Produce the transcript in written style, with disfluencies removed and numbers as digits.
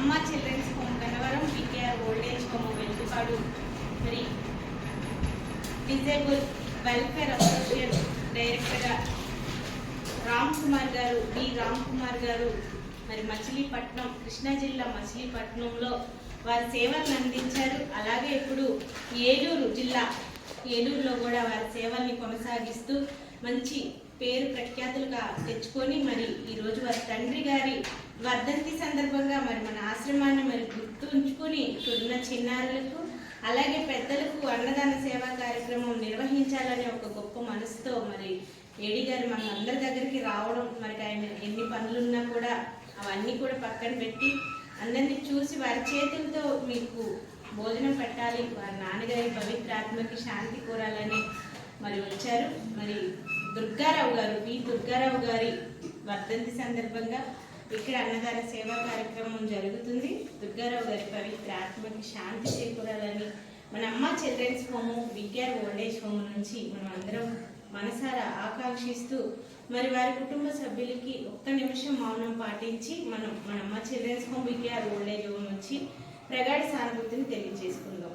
అమ్మ children's home Gannavaram, PKR old age home Vellupadu, మరి disabled welfare association director Ram Kumar garu, Ram Kumar గారు మరి మచిలీపట్నం, కృష్ణా జిల్లా మచిలీపట్నంలో వారి సేవలను అందించారు. అలాగే ఇప్పుడు ఏలూరు జిల్లా, ఏలూరులో కూడా వారి సేవల్ని కొనసాగిస్తూ మంచి పేరు ప్రఖ్యాతులుగా తెచ్చుకొని మరి ఈరోజు వారి తండ్రి గారి వర్ధంతి సందర్భంగా మరి మన ఆశ్రమాన్ని మరి గుర్తు ఉంచుకొని ఇక్కడున్న చిన్నారులకు అలాగే పెద్దలకు అన్నదాన సేవా కార్యక్రమం నిర్వహించాలనే ఒక గొప్ప మనసుతో మరి ఏడి గారు మన అందరి దగ్గరికి రావడం, మరి ఆయన ఎన్ని పనులున్నా కూడా అవన్నీ కూడా పక్కన పెట్టి అందరినీ చూసి వారి చేతులతో మీకు భోజనం పెట్టాలి, వారి నాన్నగారి పవిత్ర ఆత్మకి శాంతి కోరాలని మరి వచ్చారు. మరి దుర్గారావు గారు, దుర్గారావు గారి వర్ధంతి సందర్భంగా ఇక్కడ అన్నదాన సేవా కార్యక్రమం జరుగుతుంది. దుర్గారావు గారి పవిత్ర ఆత్మకి శాంతి చేకూరాలని మన అమ్మ children's home, PKR old age home నుంచి మనం అందరం మనసారా ఆకాంక్షిస్తూ మరి వారి కుటుంబ సభ్యులకి ఒక్క నిమిషం మౌనం పాటించి మన అమ్మ children's home, PKR old age home నుంచి ప్రగాఢ సానుభూతిని తెలియజేసుకుందాం.